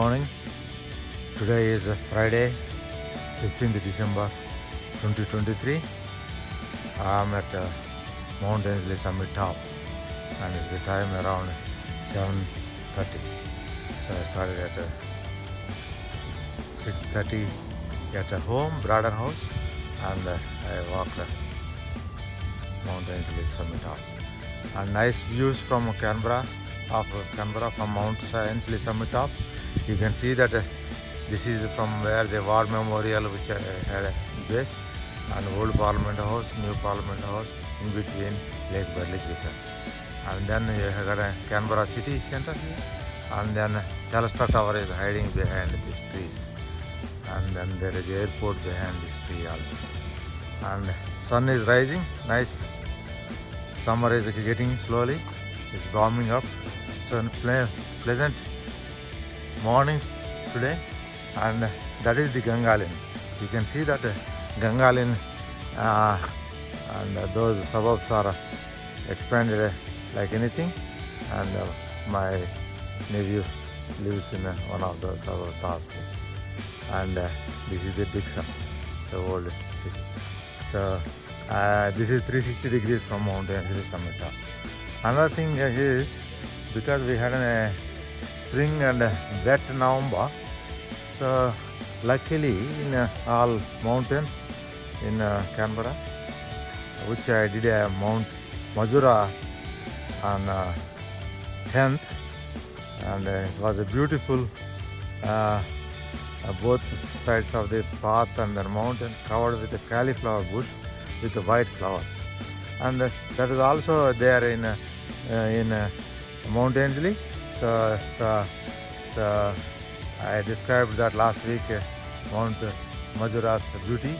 morning. Today is Friday, 15th December 2023. I'm at Mt Ainslie Summit top, and it's the time around 7:30. So I started at 6:30 at home, Braden House, and I walked Mt Ainslie Summit top. And nice views from Canberra from Mt Ainslie Summit top. You can see that this is from where the war memorial which I had a base, and old Parliament House, new Parliament House, in between Lake Burley Griffin. And then you have got a Canberra city centre here, and then Telstra Tower is hiding behind these trees, and then there is airport behind this tree also. And sun is rising, nice. Summer is getting slowly, it's warming up. So pleasant morning today, and that is the Gangalin. You can see that Gangalin and those suburbs are expanded like anything, and my nephew lives in one of those suburbs, and this is the Dixon, the old city. So this is 360 degrees from Mt Ainslie Summit. Another thing is, because we had a spring and wet November, so luckily in all mountains in Canberra, which I did a Mount Majura on 10th, and it was a beautiful both sides of the path and the mountain covered with a cauliflower bush with the white flowers, and that is also there in Mt Ainslie. So I described that last week, Mount Majura's beauty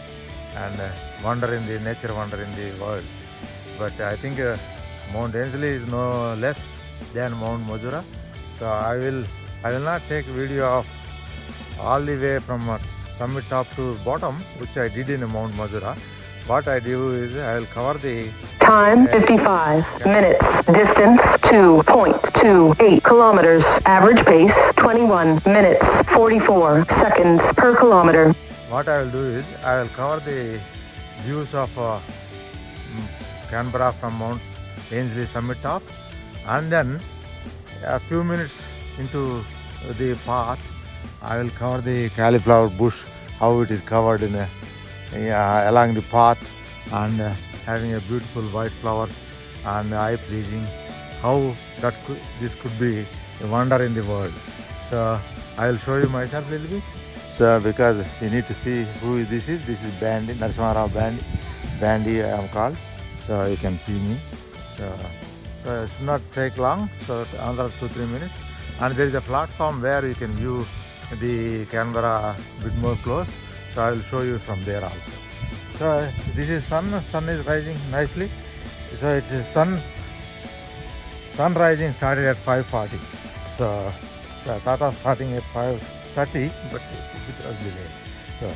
and nature wonder in the world. But I think Mt Ainslie is no less than Mount Majura. So I will not take video of all the way from summit top to bottom, which I did in Mount Majura. What I do is I will cover the time 55 minutes, distance 2.28 kilometers, average pace 21 minutes 44 seconds per kilometer. What I will do is I will cover the views of Canberra from Mt Ainslie Summit top, and then a few minutes into the path I will cover the cauliflower bush, how it is covered in along the path, and having a beautiful white flowers and eye pleasing, how this could be a wonder in the world. So I will show you myself a little bit. So because you need to see who this is. This is Bandy, Narasimha Bandy I am called. So you can see me. So it should not take long. So another 2-3 minutes, and there is a platform where you can view the Canberra a bit more close. So I will show you from there also. So this is sun is rising nicely. So it's sun rising started at 5:40. So I thought of starting at 5:30, but it was delayed. So,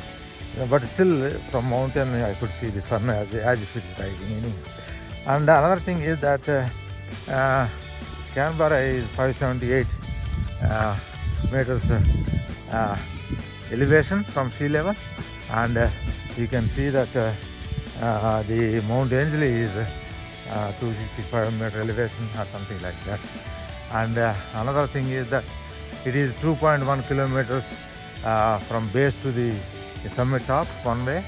but still from mountain I could see the sun as if it is rising anyhow. And another thing is that Canberra is 578 meters elevation from sea level, and you can see that the Mt Ainslie is 265 meter elevation or something like that. And another thing is that it is 2.1 kilometers from base to the summit top one way.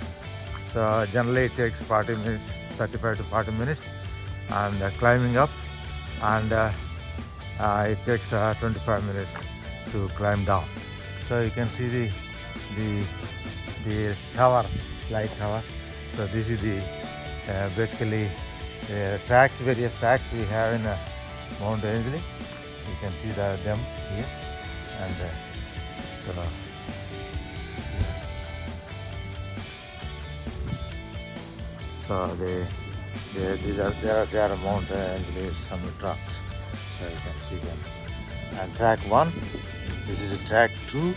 So generally it takes 40 minutes, 35 to 40 minutes, and climbing up, and it takes 25 minutes to climb down. So you can see the tower, light tower. So this is the basically various tracks we have in Mt Ainslie. You can see them here, and so there are Mt Ainslie Summit tracks. So you can see them. And track 1, this is a track 2.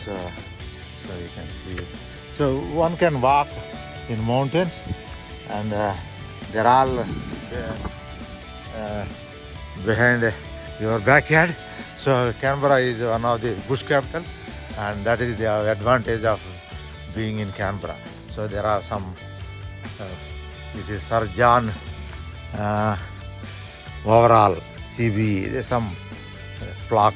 So you can see it. So one can walk in mountains, and they're all behind your backyard. So Canberra is one of the bush capital, and that is the advantage of being in Canberra. So there are some, this is Sir John overall CB, there's some flock.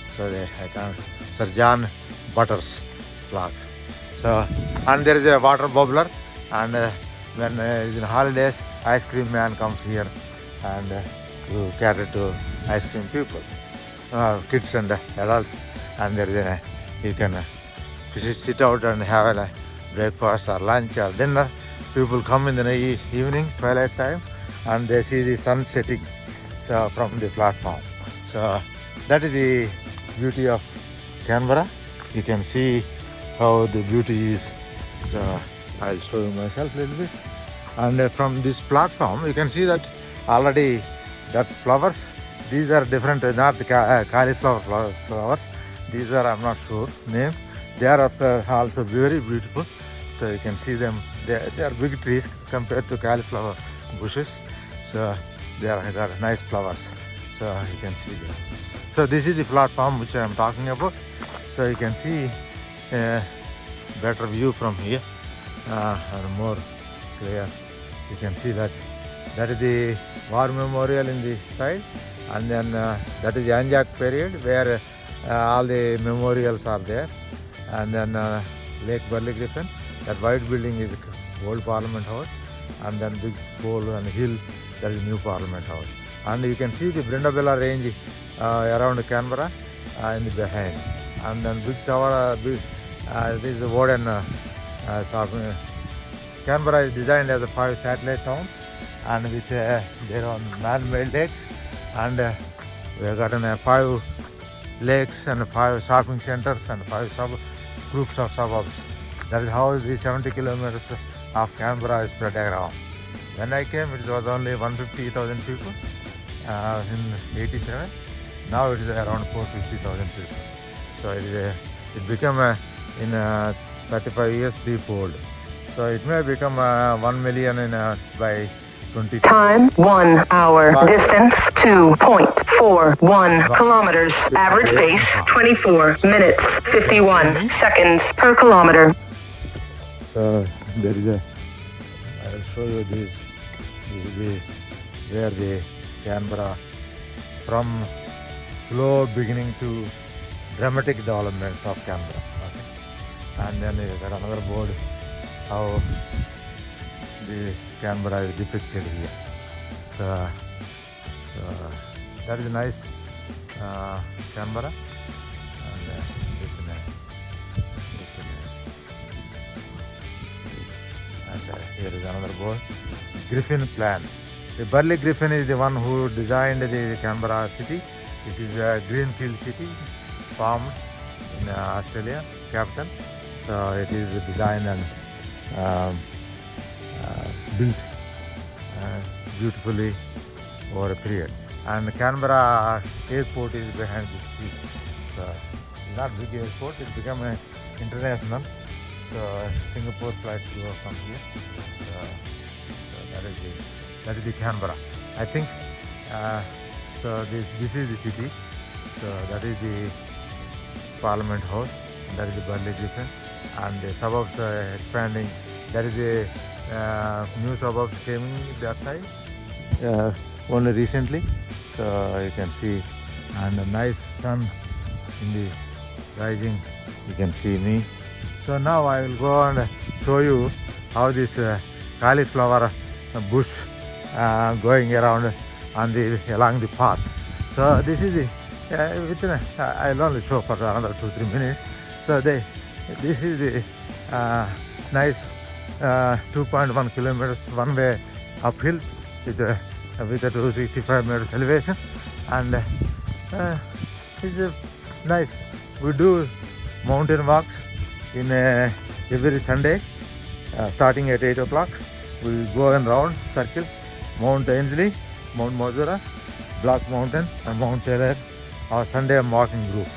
So I can Sir John Butters flock. So, and there is a water bubbler, and when it is in holidays, ice cream man comes here and to cater to ice cream people, kids and adults. And there is you can sit out and have a breakfast or lunch or dinner. People come in the evening, twilight time, and they see the sun setting from the platform. So that is the beauty of Canberra. You can see how the beauty is. So I'll show you myself a little bit. And from this platform, you can see that already that flowers, these are different, not the cauliflower flowers. These are, I'm not sure name. They are also very beautiful. So you can see them. They are big trees compared to cauliflower bushes. So they are got nice flowers. So you can see them. So this is the platform which I am talking about. So you can see a better view from here, and more clear. You can see that is the war memorial in the side, and then that is the Anzac period where all the memorials are there. And then Lake Burley Griffin, that white building is old Parliament House, and then big pole and hill, that is new Parliament House. And you can see the Brindabella range around Canberra in the behind. And then big tower, this is a wooden Canberra is designed as a 5 satellite towns, and with their own man-made lakes. And we have gotten 5 lakes and 5 shopping centers and 5 groups of suburbs. That is how the 70 kilometers of Canberra is spread around. When I came, it was only 150,000 people in '87. Now it is around 450,000 people. So it became in 35 years threefold. So it may become 1 million by 20. Time 1 hour. Distance 2.41 kilometers. Average pace 24 minutes 51 seconds per kilometer. So there is I'll show you this. This is where the Canberra, from slow beginning to dramatic developments of Canberra. Okay? And then you got another board how the Canberra is depicted here. So that is nice Canberra. And here is another board. Griffin plan. The Burley Griffin is the one who designed the Canberra city. It is a greenfield city formed in Australia capital. So it is designed and built beautifully over a period. And Canberra airport is behind this tree. So it's not big airport, it became international. So Singapore flights go from here. So that is the Canberra. I think so. This is the city. So that is the Parliament House. And that is the Burley Griffin. And the suburbs are expanding. That is the new suburbs came in that side only recently. So you can see, and a nice sun in the rising. You can see me. So now I will go and show you how this cauliflower bush going around along the path. So this is within I'll only show for another 2-3 minutes. So this is the nice 2.1 kilometers one way uphill with a 265 meters elevation, and it's nice. We do mountain walks in every Sunday starting at 8 o'clock. We go and round circle Mt Ainslie, Mount Majura, Black Mountain and Mount Taylor, our Sunday walking group.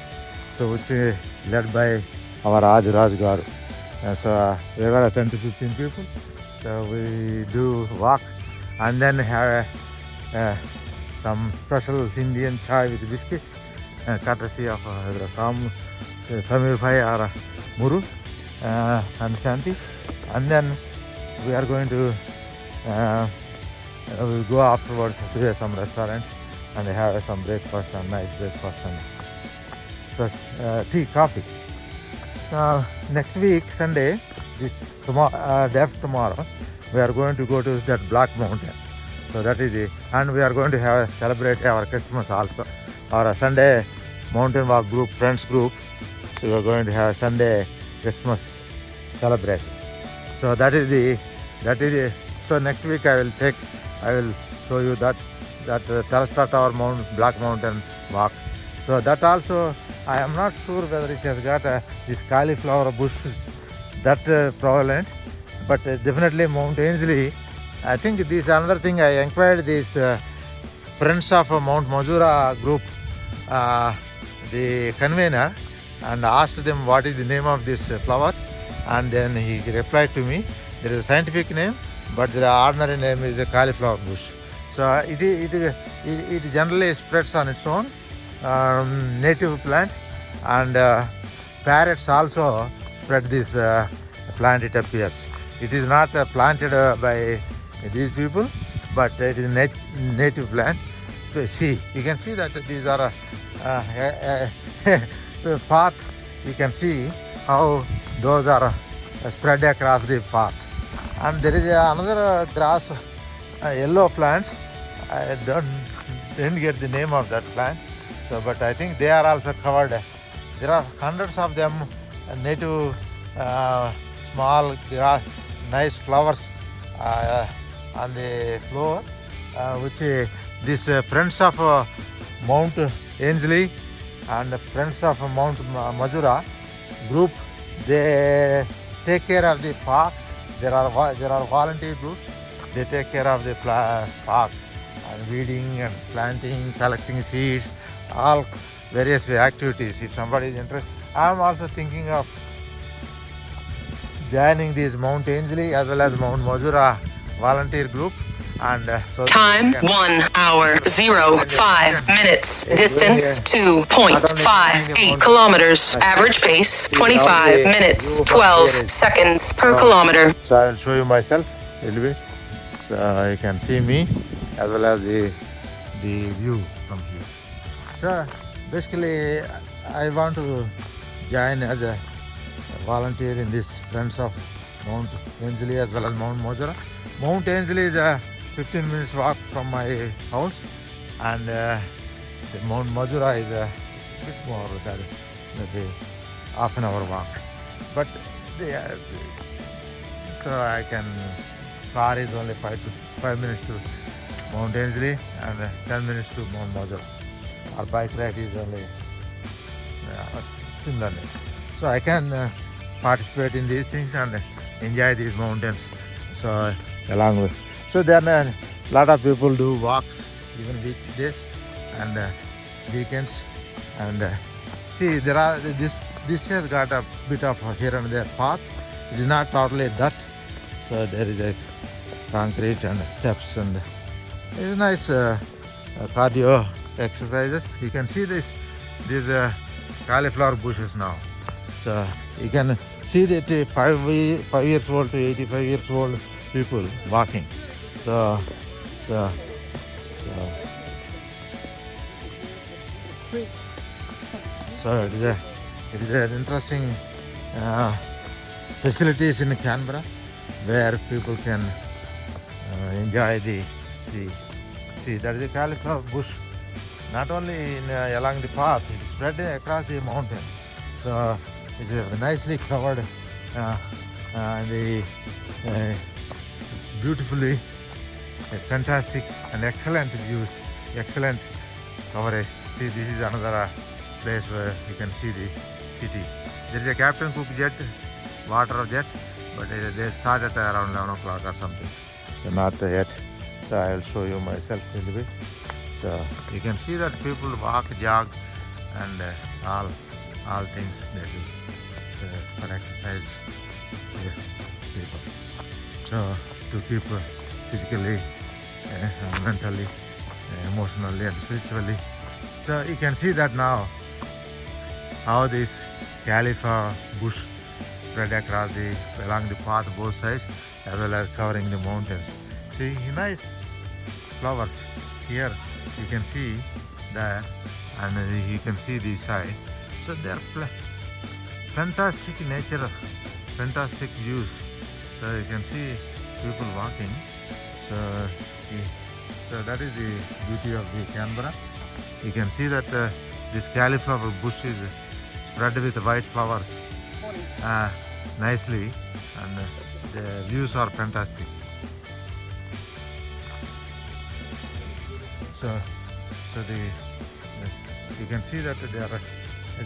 So which is led by our Raj Garu. So we got 10 to 15 people. So we do walk and then have some special Indian chai with biscuit courtesy of Samir Bhai or Muru and Shanti. And then we are going to we'll go afterwards to some restaurant and have some breakfast and nice breakfast and tea, coffee. Next week, Sunday, day after tomorrow, we are going to go to that Black Mountain. So that is and we are going to celebrate our Christmas also. Our Sunday mountain walk group, friends group. So we are going to have Sunday Christmas celebration. So that is so next week I will show you that Telestar Tower Black Mountain walk. So that also I am not sure whether it has got this cauliflower bush that prevalent, but definitely Mt Ainslie. I think this is another thing. I inquired these friends of Mount Majura group, the convener, and asked them what is the name of these flowers, and then he replied to me there is a scientific name, but the ordinary name is a cauliflower bush. So it generally spreads on its own, native plant, and parrots also spread this plant, it appears. It is not planted by these people, but it is a native plant. See, you can see that these are the path. You can see how those are spread across the path. And there is another grass, yellow plants. I didn't get the name of that plant. So, but I think they are also covered. There are hundreds of them, native small grass, nice flowers on the floor, which these friends of Mt Ainslie and the friends of Mount Majura group, they take care of the parks. There are volunteer groups. They take care of the parks and weeding and planting, collecting seeds, all various activities. If somebody is interested, I am also thinking of joining this Mt Ainslie as well as Mount Majura volunteer group. And so time 1 hour 05 minutes, distance 2.58 kilometers, average pace 25 minutes 12 seconds per kilometer. So I will show you myself a little bit, so you can see me as well as the view from here. So basically I want to join as a volunteer in this Friends of Mt Ainslie as well as Mount Majura. Mt Ainslie is a 15 minutes walk from my house, and the Mount Majura is a bit more than maybe half an hour walk. But so I can, car is only 5 minutes to Mt Ainslie and 10 minutes to Mount Majura. Our bike ride is only similar nature. So I can participate in these things and enjoy these mountains. So along with, so then a lot of people do walks even weekdays and weekends, and see there are this has got a bit of here and there path. It is not totally dirt, so there is a concrete and steps, and it's nice cardio exercises. You can see these cauliflower bushes now. So you can see that 5 years old to 85 years old people walking. So it is an interesting facilities in Canberra where people can enjoy the sea. See, there is a cauliflower bush, not only along the path, it is spread across the mountain. So it's nicely covered, beautifully, fantastic and excellent views, excellent coverage. See, this is another place where you can see the city. There is a Captain Cook jet, water jet, but they start at around 11 o'clock or something. So not yet. So I will show you myself a little bit. So you can see that people walk, jog, and all things they do. So for exercise, people. So to keep physically, mentally, emotionally, and spiritually. So you can see that now, how this Cauliflower bush spread across along the path both sides, as well as covering the mountains. See, nice flowers here. You can see there, and you can see the side. So they are fantastic nature, fantastic views. So you can see people walking. So that is the beauty of the Canberra. You can see that this cauliflower bush is spread with white flowers nicely, and the views are fantastic. So you can see that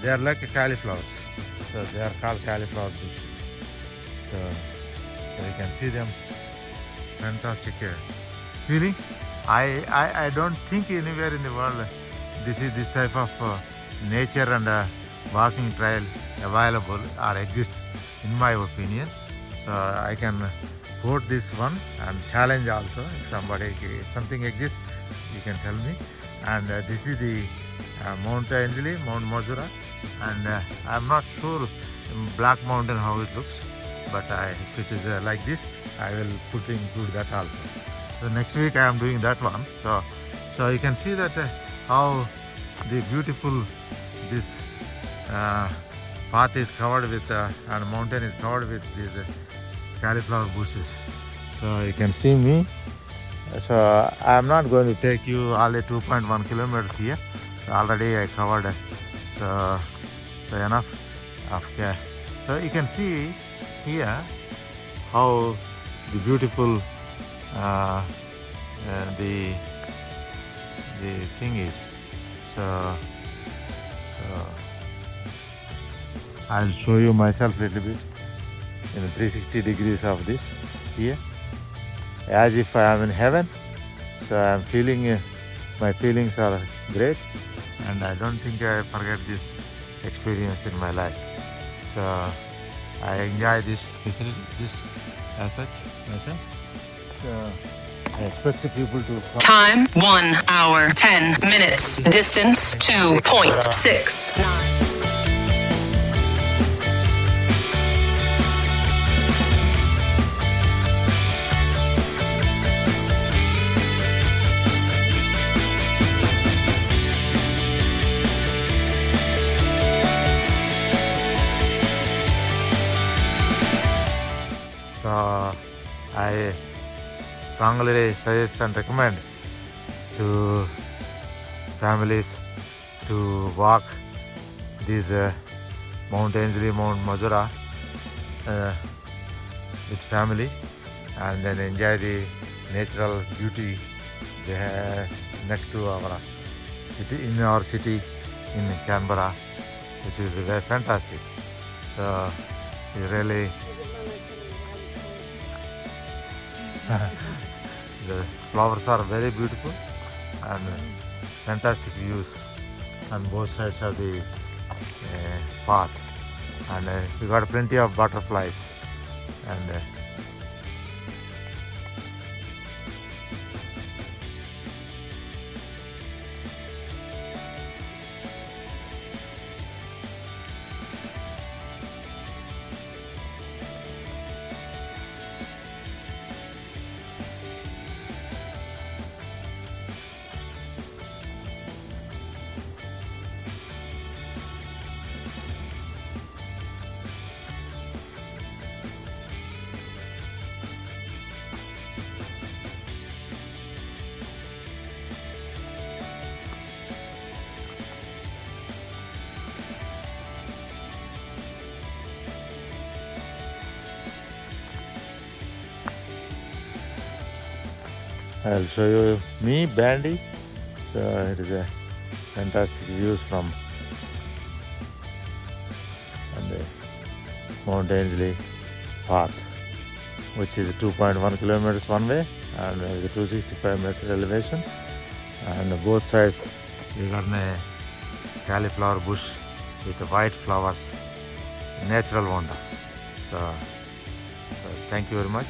they are like cauliflowers. So they are called cauliflower bushes. So you can see them. Fantastic feeling. I don't think anywhere in the world this type of nature and walking trail available or exist, in my opinion. So I can quote this one and challenge also. If something exists, you can tell me. And this is the Mt Ainslie, Mount Majura, and I'm not sure in Black Mountain how it looks, but if it is like this, I will include that also. So next week I am doing that one. So you can see that how the beautiful this path is covered with and mountain is covered with these cauliflower bushes. So you can see me. So I am not going to take you all the 2.1 kilometers here. Already I covered so enough of care. So you can see here how the beautiful the thing is. So I'll show you myself a little bit in 360 degrees of this here, as if I am in heaven. So I'm feeling my feelings are great, and I don't think I forget this experience in my life. So I enjoy this facility, this as such myself. So I expect the people to come. Time 1 hour 10 minutes. Distance 2.69. So I strongly suggest and recommend to families to walk these Mt Ainslie, Mount Majura with family, and then enjoy the natural beauty they have next to our city in Canberra, which is very fantastic. So it's really the flowers are very beautiful and fantastic views on both sides of the path, and we got plenty of butterflies, and I'll show you me, Bandy. So it is a fantastic views from the Mt Ainslie path, which is 2.1 kilometers one way and the 265-meter elevation, and both sides we got a cauliflower bush with white flowers, natural wonder. So thank you very much.